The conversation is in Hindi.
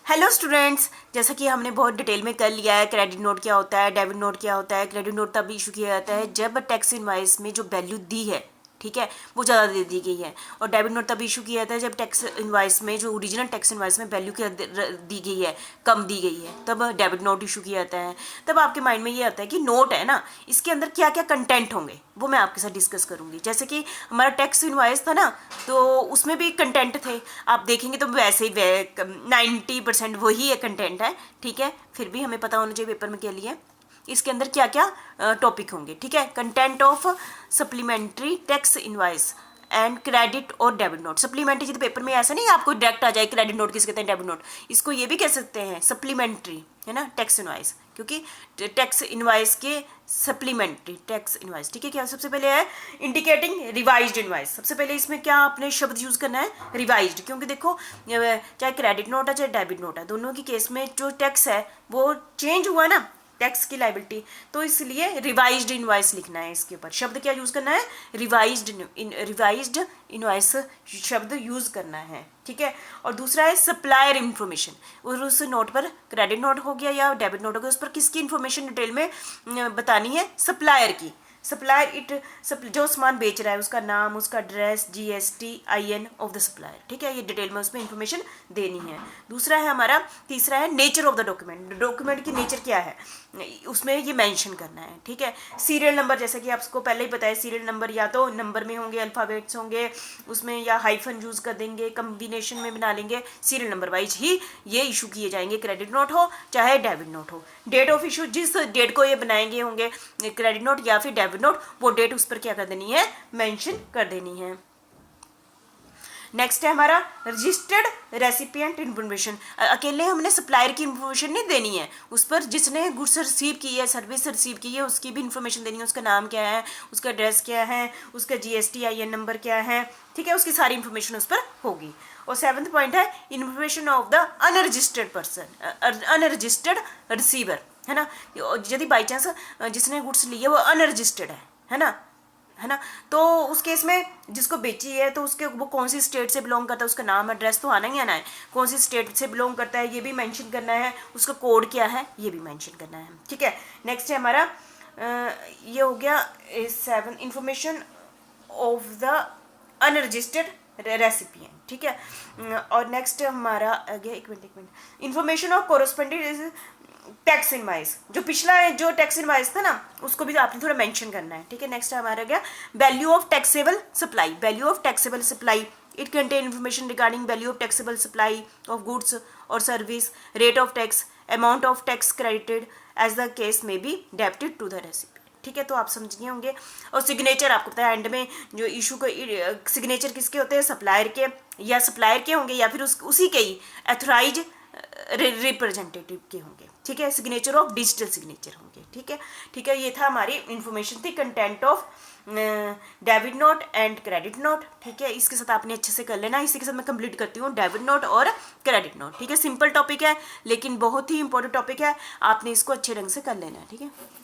हेलो स्टूडेंट्स, जैसा कि हमने बहुत डिटेल में कर लिया है क्रेडिट नोट क्या होता है, डेबिट नोट क्या होता है। क्रेडिट नोट तब इशू किया जाता है जब टैक्स इनवाइस में जो वैल्यू दी है, ठीक है, वो ज़्यादा दे दी गई है। और डेबिट नोट तब इशू किया जाता है जब टैक्स इनवाइस में जो ओरिजिनल टैक्स इनवाइस में वैल्यू क्या दी गई है, कम दी गई है, तब डेबिट नोट इशू किया जाता है। तब आपके माइंड में ये आता है कि नोट है ना, इसके अंदर क्या क्या कंटेंट होंगे वो मैं आपके साथ डिस्कस करूंगी। जैसे कि हमारा टैक्स इनवाइस था ना, तो उसमें भी कंटेंट थे, आप देखेंगे तो वैसे ही 90% वही है कंटेंट है, ठीक है। फिर भी हमें पता होना चाहिए पेपर में क्या लिया है, इसके अंदर क्या क्या टॉपिक होंगे, ठीक है। Content of supplementary tax invoice and credit और डेबिट नोट। सप्लीमेंट्री तो पेपर में ऐसा नहीं आपको डायरेक्ट आ जाए क्रेडिट नोट किसे कहते हैं, डेबिट नोट, इसको ये भी कह सकते हैं सप्लीमेंट्री, है ना, टैक्स इनवाइस, क्योंकि टैक्स इनवाइस के सप्लीमेंट्री टैक्स इनवाइस, ठीक है। क्या सबसे पहले है इंडिकेटिंग रिवाइज्ड इनवाइस। सबसे पहले इसमें क्या आपने शब्द यूज करना है, रिवाइज्ड, क्योंकि देखो चाहे क्रेडिट नोट है चाहे डेबिट नोट है, दोनों की केस में जो टैक्स है वो चेंज हुआ ना, टैक्स की लाइबिलिटी, तो इसलिए रिवाइज्ड इनवाइस लिखना है। इसके ऊपर शब्द क्या यूज करना है, रिवाइज्ड इनवाइस शब्द यूज करना है, ठीक है। और दूसरा है सप्लायर इंफॉर्मेशन, और उस नोट पर क्रेडिट नोट हो गया या डेबिट नोट हो गया, उस पर किसकी इंफॉर्मेशन डिटेल में बतानी है, सप्लायर की। सप्लायर जो सामान बेच रहा है उसका नाम, उसका address, GST IN of the supplier, ठीक है, ये डिटेल में उसमें इंफॉर्मेशन देनी है। दूसरा है हमारा, तीसरा है nature of the document, document की नेचर क्या है उसमें ये मेंशन करना है, ठीक है। सीरियल नंबर, जैसे कि आपको पहले ही पता है, सीरियल नंबर या तो नंबर में होंगे, अल्फाबेट्स होंगे उसमें, या हाइफन यूज कर देंगे, कम्बिनेशन में बना लेंगे, सीरियल नंबर वाइज ही ये इशू किए जाएंगे, क्रेडिट नोट हो चाहे डेबिट नोट हो। डेट ऑफ इशू, जिस डेट को ये बनाएंगे होंगे क्रेडिट नोट या फिर डेबिट नोट, वो डेट उस पर क्या कर देनी है, मेंशन कर देनी है। नेक्स्ट है हमारा रजिस्टर्ड रेसिपिएंट इन्फॉर्मेशन। अकेले हमने सप्लायर की इन्फॉर्मेशन नहीं देनी है, उस पर जिसने गुड्स रिसीव की है, सर्विस रिसीव की है, उसकी भी इन्फॉर्मेशन देनी है। उसका नाम क्या है, उसका एड्रेस क्या है, उसका GST IN नंबर क्या है, ठीक है, उसकी सारी इन्फॉर्मेशन उस पर होगी। और 7th पॉइंट है information of the unregistered person, unregistered receiver, है ना। यदि बाई चांस जिसने गुड्स लिए वो अनरजिस्टर्ड है ना, तो उस केस में जिसको बेची है तो उसके वो कौन सी स्टेट से बिलोंग करता है, उसका नाम एड्रेस तो आना ही आना है, कौन सी स्टेट से बिलोंग करता है ये भी मेंशन करना है, उसका कोड क्या है ये भी मेंशन करना है, ठीक है। नेक्स्ट है हमारा ये हो गया 7 information of the unregistered recipient, ठीक है। और नेक्स्ट हमारा गया, एक minute, information of corresponding tax invoice, जो पिछला जो टैक्स इनवाइस था ना उसको भी आपने थोड़ा मेंशन करना है, ठीक है। नेक्स्ट हमारा गया value of taxable supply, value of taxable supply, it contain information regarding value of taxable supply of goods और service, rate of tax, amount of tax credited as the case may be debited to the recipient, ठीक है। तो आप समझ गए होंगे। और सिग्नेचर आपको पता है, एंड में जो इशू को सिग्नेचर किसके होते हैं, सप्लायर के, या सप्लायर के होंगे या फिर उसी के ही अथोराइज रिप्रेजेंटेटिव के होंगे, ठीक है। सिग्नेचर ऑफ डिजिटल सिग्नेचर होंगे, ठीक है। ये था हमारी इंफॉर्मेशन थी content of debit note and credit note, ठीक है। इसके साथ आपने अच्छे से कर लेना। इसी के साथ मैं कंप्लीट करती हूँ डेबिट नोट और क्रेडिट नोट, ठीक है। सिंपल टॉपिक है लेकिन बहुत ही इंपॉर्टेंट टॉपिक है, आपने इसको अच्छे ढंग से कर लेना है, ठीक है।